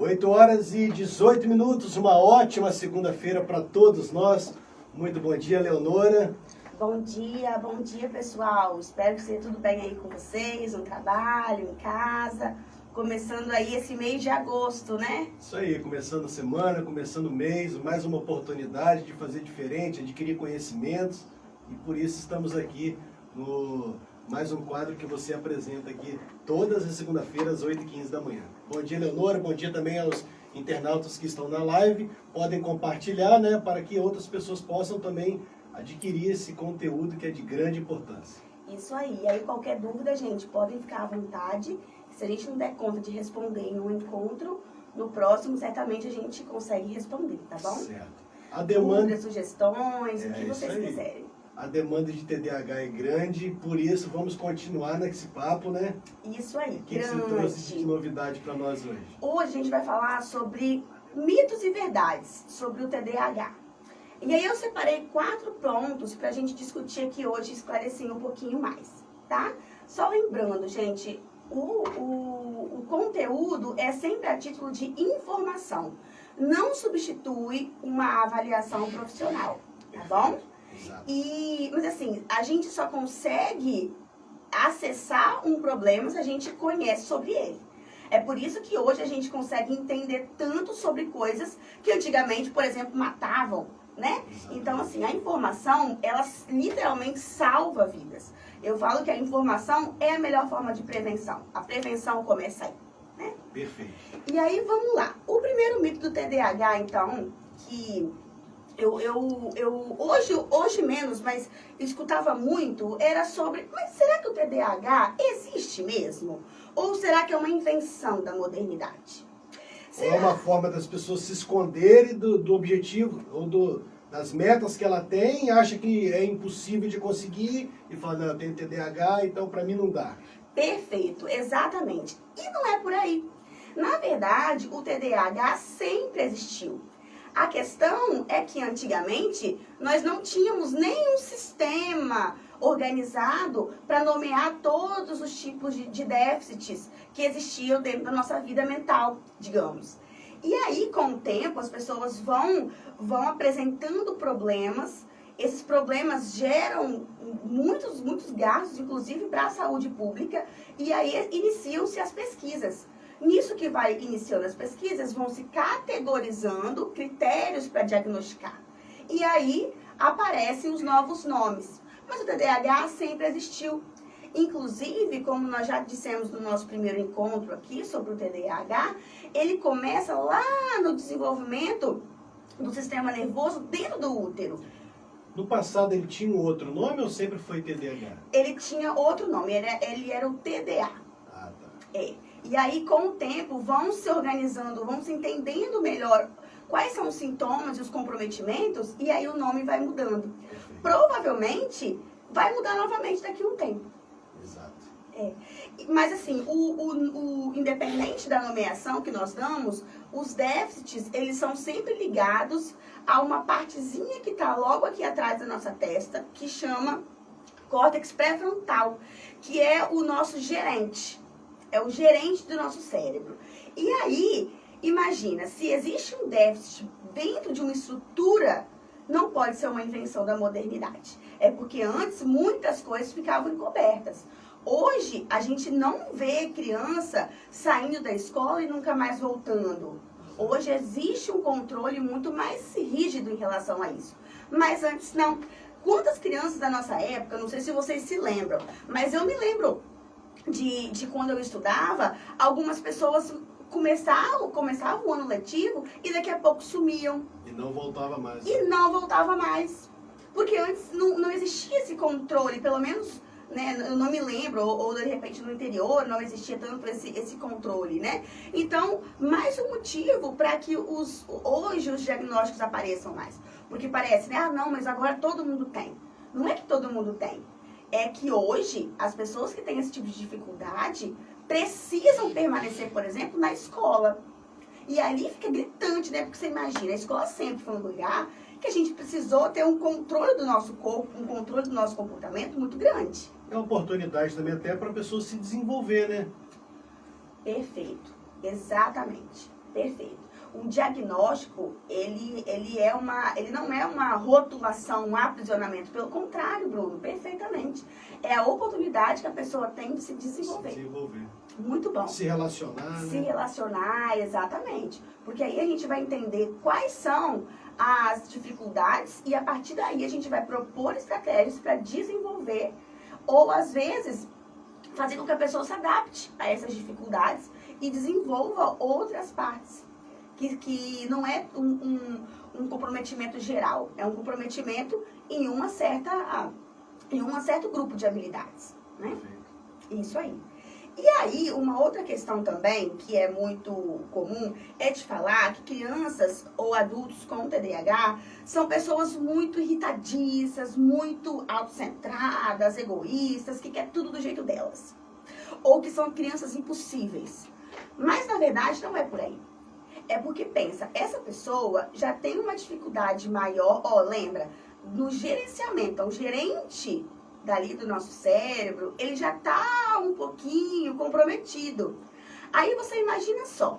8h18, uma ótima segunda-feira para todos nós. Muito bom dia, Leonora. Bom dia pessoal. Espero que esteja tudo bem aí com vocês, no trabalho, em casa. Começando aí esse mês de agosto, né? Isso aí, começando a semana, começando o mês, mais uma oportunidade de fazer diferente, adquirir conhecimentos. E por isso estamos aqui no mais um quadro que você apresenta aqui todas as segunda-feiras, às 8h15 da manhã. Bom dia, Leonora. Bom dia também aos internautas que estão na live. Podem compartilhar, né, para que outras pessoas possam também adquirir esse conteúdo que é de grande importância. Isso aí. E aí qualquer dúvida, gente, podem ficar à vontade. Se a gente não der conta de responder em um encontro, no próximo certamente a gente consegue responder, tá bom? Certo. A demanda... Dúvidas, sugestões, o que vocês aí. quiserem. A demanda de TDAH é grande, por isso vamos continuar nesse papo, né? Isso aí, O que você trouxe de novidade para nós hoje? Hoje a gente vai falar sobre mitos e verdades sobre o TDAH. E aí eu separei 4 pontos para a gente discutir aqui hoje e esclarecer um pouquinho mais, tá? Só lembrando, gente, o conteúdo é sempre a título de informação. Não substitui uma avaliação profissional, tá bom? Exato. Mas assim, a gente só consegue acessar um problema se a gente conhece sobre ele. É por isso que hoje a gente consegue entender tanto sobre coisas que antigamente, por exemplo, matavam, né? Então, assim, a informação, ela literalmente salva vidas. Eu falo que a informação é a melhor forma de prevenção. A prevenção começa aí, né? Perfeito. E aí, vamos lá. O primeiro mito do TDAH, então, que hoje menos, mas escutava muito, era sobre, mas será que o TDAH existe mesmo? Ou será que é uma invenção da modernidade? É uma forma das pessoas se esconderem do objetivo ou das metas que ela tem, e acha que é impossível de conseguir e fala, não, eu tenho TDAH, então para mim não dá. Perfeito, exatamente. E não é por aí. Na verdade, o TDAH sempre existiu. A questão é que antigamente nós não tínhamos nenhum sistema organizado para nomear todos os tipos de déficits que existiam dentro da nossa vida mental, digamos. E aí, com o tempo, as pessoas vão apresentando problemas. Esses problemas geram muitos gastos, inclusive para a saúde pública, e aí iniciam-se as pesquisas. Nisso que vai iniciando as pesquisas, vão se categorizando critérios para diagnosticar. E aí aparecem os novos nomes. Mas o TDAH sempre existiu. Inclusive, como nós já dissemos no nosso primeiro encontro aqui sobre o TDAH, ele começa lá no desenvolvimento do sistema nervoso dentro do útero. No passado ele tinha um outro nome ou sempre foi TDAH? Ele tinha outro nome, ele era o TDA. Ah, tá. É. E aí, com o tempo, vão se organizando, vão se entendendo melhor quais são os sintomas e os comprometimentos, e aí o nome vai mudando. Perfeito. Provavelmente, vai mudar novamente daqui a um tempo. Exato. É. Mas assim, independente da nomeação que nós damos, os déficits, eles são sempre ligados a uma partezinha que está logo aqui atrás da nossa testa, que chama córtex pré-frontal, que é o nosso gerente. É o gerente do nosso cérebro. E aí, imagina, se existe um déficit dentro de uma estrutura, não pode ser uma invenção da modernidade. É porque antes muitas coisas ficavam encobertas. Hoje, a gente não vê criança saindo da escola e nunca mais voltando. Hoje existe um controle muito mais rígido em relação a isso. Mas antes não. Quantas crianças da nossa época, não sei se vocês se lembram, mas eu me lembro de quando eu estudava, algumas pessoas começavam o ano letivo e daqui a pouco sumiam. E não voltava mais. E não voltava mais. Porque antes não existia esse controle, pelo menos, né, eu não me lembro, ou de repente no interior não existia tanto esse controle, né? Então, mais um motivo para que hoje os diagnósticos apareçam mais. Porque parece, né, ah não, mas agora todo mundo tem. Não é que todo mundo tem. É que hoje, as pessoas que têm esse tipo de dificuldade precisam permanecer, por exemplo, na escola. E ali fica gritante, né? Porque você imagina, a escola sempre foi um lugar que a gente precisou ter um controle do nosso corpo, um controle do nosso comportamento muito grande. É uma oportunidade também até para a pessoa se desenvolver, né? Perfeito. Exatamente. Perfeito. Um diagnóstico, ele não é uma rotulação, um aprisionamento. Pelo contrário, Bruno, perfeitamente. É a oportunidade que a pessoa tem de se desenvolver. Se desenvolver. Muito bom. Se relacionar, Se né? relacionar, exatamente. Porque aí a gente vai entender quais são as dificuldades e a partir daí a gente vai propor estratégias para desenvolver ou às vezes fazer com que a pessoa se adapte a essas dificuldades e desenvolva outras partes. Que não é um comprometimento geral, é um comprometimento em um certo grupo de habilidades, né? Isso aí. E aí, uma outra questão também, que é muito comum, é de falar que crianças ou adultos com TDAH são pessoas muito irritadiças, muito autocentradas, egoístas, que quer tudo do jeito delas. Ou que são crianças impossíveis. Mas, na verdade, não é por aí. É porque pensa, essa pessoa já tem uma dificuldade maior, lembra, no gerenciamento, o gerente dali do nosso cérebro, ele já tá um pouquinho comprometido. Aí você imagina só,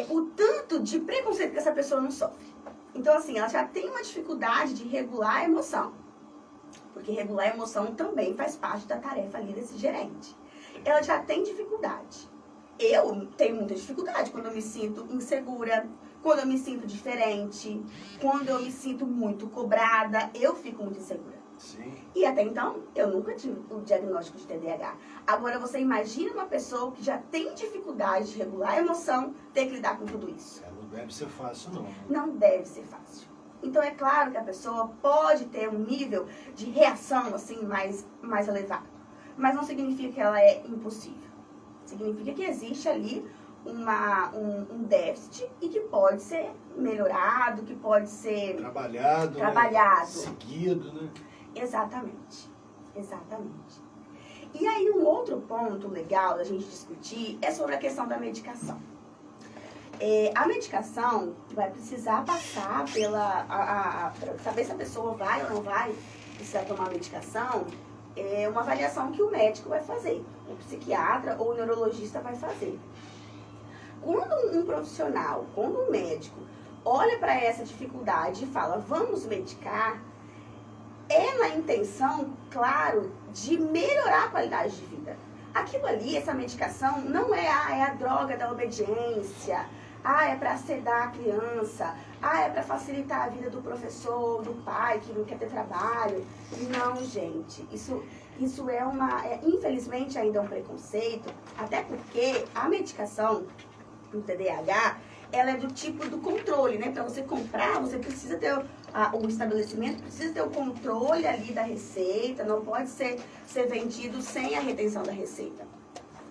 o tanto de preconceito que essa pessoa não sofre. Então assim, ela já tem uma dificuldade de regular a emoção. Porque regular a emoção também faz parte da tarefa ali desse gerente. Ela já tem dificuldade. Eu tenho muita dificuldade quando eu me sinto insegura, quando eu me sinto diferente, quando eu me sinto muito cobrada, eu fico muito insegura. Sim. E até então, eu nunca tive o diagnóstico de TDAH. Agora, você imagina uma pessoa que já tem dificuldade de regular a emoção, ter que lidar com tudo isso. Não deve ser fácil, não. Não deve ser fácil. Então, é claro que a pessoa pode ter um nível de reação, assim, mais elevado. Mas não significa que ela é impossível. Significa que existe ali um déficit e que pode ser melhorado, que pode ser trabalhado. Né? Seguido, né? Exatamente. E aí um outro ponto legal da gente discutir é sobre a questão da medicação. A medicação vai precisar passar para saber se a pessoa vai ou não vai precisar tomar medicação. É uma avaliação que o médico vai fazer, o psiquiatra ou o neurologista vai fazer. Quando um profissional, quando um médico olha para essa dificuldade e fala, vamos medicar, é na intenção, claro, de melhorar a qualidade de vida. Aquilo ali, essa medicação, não é a droga da obediência, é para sedar a criança, é para facilitar a vida do professor, do pai que não quer ter trabalho. Não, gente, isso infelizmente ainda é um preconceito, até porque a medicação do TDAH, ela é do tipo do controle, né? Para você comprar, você precisa ter o estabelecimento, precisa ter o controle ali da receita, não pode ser vendido sem a retenção da receita.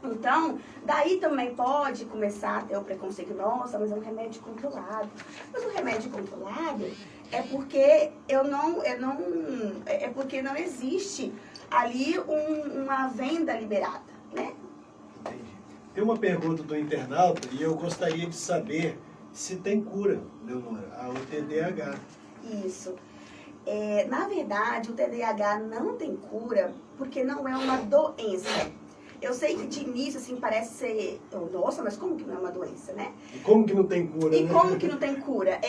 Então, daí também pode começar a ter o preconceito, nossa, mas é um remédio controlado. Mas o remédio controlado é porque porque não existe ali uma venda liberada, né? Entendi. Tem uma pergunta do internauta e eu gostaria de saber se tem cura, Leonora, ao TDAH. Isso. Na verdade, o TDAH não tem cura porque não é uma doença. Eu sei que de início, assim, parece ser, nossa, mas como que não é uma doença, né? E como que não tem cura, E né? como que não tem cura?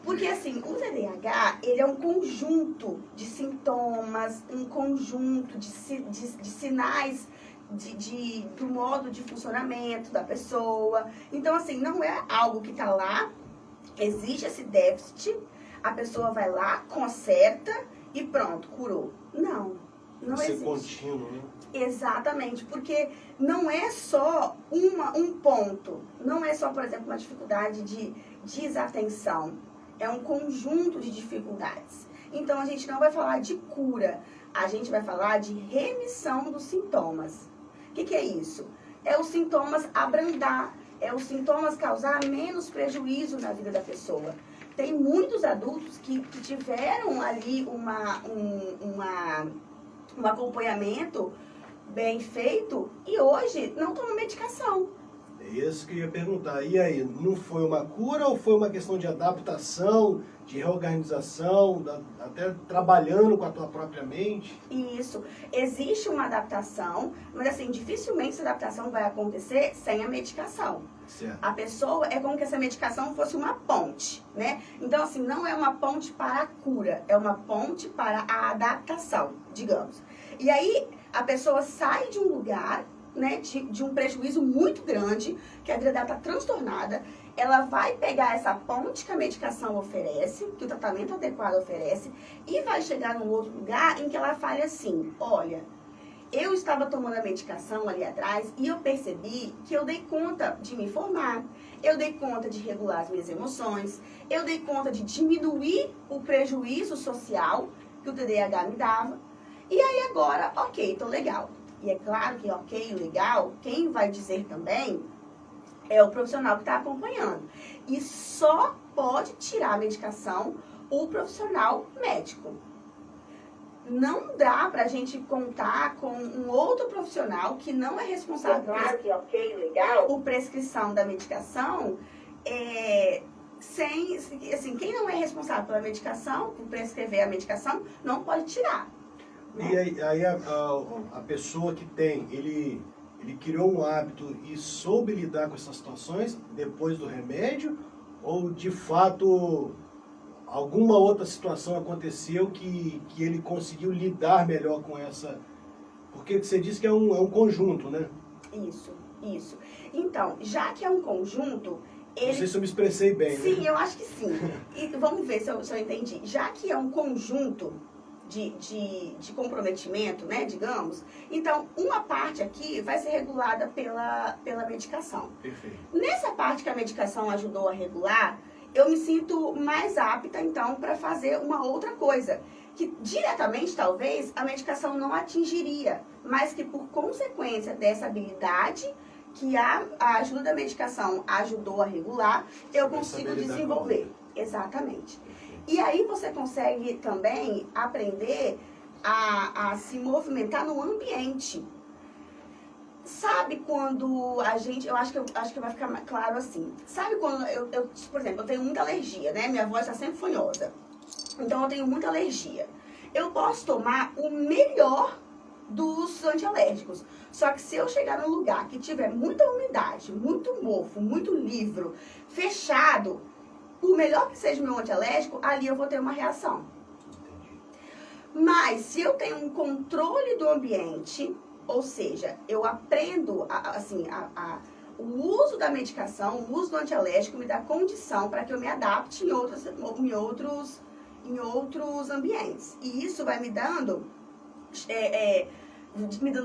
Porque assim, o TDAH, ele é um conjunto de sintomas, um conjunto de sinais do modo de funcionamento da pessoa. Então, assim, não é algo que tá lá, existe esse déficit, a pessoa vai lá, conserta e pronto, curou. Não existe. Contínuo, né? Exatamente, porque não é só um ponto, não é só, por exemplo, uma dificuldade de desatenção, é um conjunto de dificuldades. Então, a gente não vai falar de cura, a gente vai falar de remissão dos sintomas. O que é isso? É os sintomas abrandar, é os sintomas causar menos prejuízo na vida da pessoa. Tem muitos adultos que tiveram ali um acompanhamento bem feito e hoje não tomam medicação. É isso que eu ia perguntar. E aí, não foi uma cura ou foi uma questão de adaptação, de reorganização, até trabalhando com a tua própria mente? Isso. Existe uma adaptação, mas assim, dificilmente essa adaptação vai acontecer sem a medicação. Certo. A pessoa é como que essa medicação fosse uma ponte, né? Então, assim, não é uma ponte para a cura, é uma ponte para a adaptação, digamos. E aí, a pessoa sai de um lugar, né, de um prejuízo muito grande, que a vida dela está transtornada, ela vai pegar essa ponte que a medicação oferece, que o tratamento adequado oferece, e vai chegar num outro lugar em que ela fale assim, olha, eu estava tomando a medicação ali atrás e eu percebi que eu dei conta de me informar, eu dei conta de regular as minhas emoções, eu dei conta de diminuir o prejuízo social que o TDAH me dava, e aí agora, ok, tô legal. E é claro que ok, legal, quem vai dizer também é o profissional que está acompanhando. E só pode tirar a medicação o profissional médico. Não dá pra gente contar com um outro profissional que não é responsável por prescrição da medicação, sem, assim, quem não é responsável pela medicação, por prescrever a medicação, não pode tirar. E aí a pessoa que tem, ele criou um hábito e soube lidar com essas situações depois do remédio? Ou de fato alguma outra situação aconteceu que ele conseguiu lidar melhor com essa? Porque você disse que é um conjunto, né? Isso. Então, já que é um conjunto, ele... Não sei se eu me expressei bem, sim, né? eu acho que sim. E vamos ver se eu entendi. Já que é um conjunto de comprometimento, né, digamos, então uma parte aqui vai ser regulada pela medicação. Perfeito. Nessa parte que a medicação ajudou a regular, eu me sinto mais apta, então, para fazer uma outra coisa, que diretamente, talvez, a medicação não atingiria, mas que por consequência dessa habilidade que a ajuda da medicação ajudou a regular, eu consigo desenvolver. Exatamente. E aí você consegue também aprender a se movimentar no ambiente. Sabe quando a gente, eu acho que vai ficar claro assim. Sabe quando por exemplo, eu tenho muita alergia, né? Minha voz está sempre fanhosa. Então eu tenho muita alergia. Eu posso tomar o melhor dos antialérgicos. Só que se eu chegar num lugar que tiver muita umidade, muito mofo, muito livro, fechado, por melhor que seja o meu antialérgico, ali eu vou ter uma reação. Mas se eu tenho um controle do ambiente, ou seja, eu aprendo o uso da medicação, o uso do antialérgico me dá condição para que eu me adapte em outros ambientes. E isso vai me dando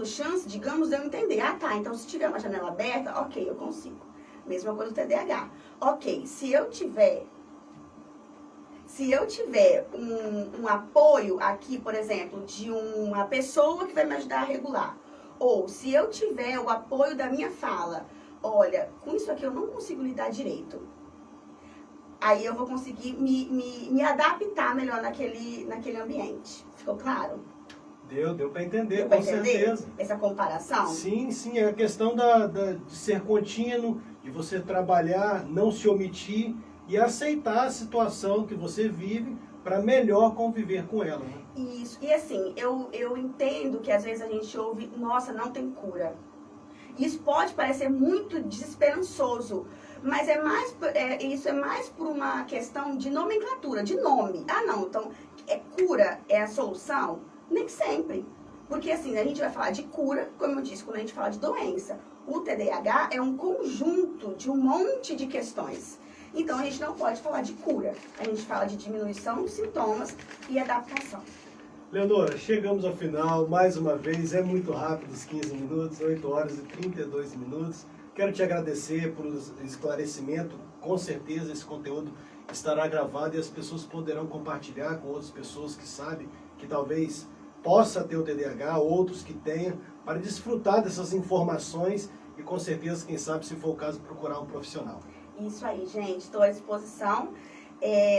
chance, digamos, de eu entender. Ah, tá, então se tiver uma janela aberta, ok, eu consigo. Mesma coisa do TDAH. Ok, se eu tiver um apoio aqui, por exemplo, de uma pessoa que vai me ajudar a regular, ou se eu tiver o apoio da minha fala, olha, com isso aqui eu não consigo lidar direito. Aí eu vou conseguir me adaptar melhor naquele ambiente. Ficou claro? Deu para entender, com certeza. Essa comparação? Sim, é a questão de ser contínuo, de você trabalhar, não se omitir e aceitar a situação que você vive para melhor conviver com ela. Né? Isso. E assim, eu entendo que às vezes a gente ouve, nossa, não tem cura. Isso pode parecer muito desesperançoso, mas isso é mais por uma questão de nomenclatura, de nome. Ah, não, então cura é a solução? Nem sempre. Porque assim, a gente vai falar de cura, como eu disse, quando a gente fala de doença. O TDAH é um conjunto de um monte de questões. Então a gente não pode falar de cura. A gente fala de diminuição de sintomas e adaptação. Leonora, chegamos ao final, mais uma vez, é muito rápido os 15 minutos, 8 horas e 32 minutos. Quero te agradecer por esclarecimento, com certeza esse conteúdo estará gravado e as pessoas poderão compartilhar com outras pessoas que sabem que talvez possa ter o TDAH, outros que tenham, para desfrutar dessas informações e com certeza, quem sabe, se for o caso, procurar um profissional. Isso aí, gente, estou à disposição.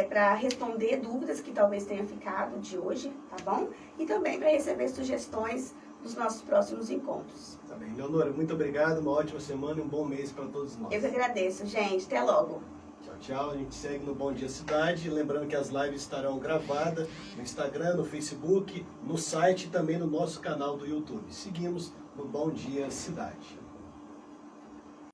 Para responder dúvidas que talvez tenha ficado de hoje, tá bom? E também para receber sugestões dos nossos próximos encontros. Tá bem. Leonora, muito obrigado, uma ótima semana e um bom mês para todos nós. Eu que agradeço, gente. Até logo. Tchau, tchau. A gente segue no Bom Dia Cidade. Lembrando que as lives estarão gravadas no Instagram, no Facebook, no site e também no nosso canal do YouTube. Seguimos no Bom Dia Cidade.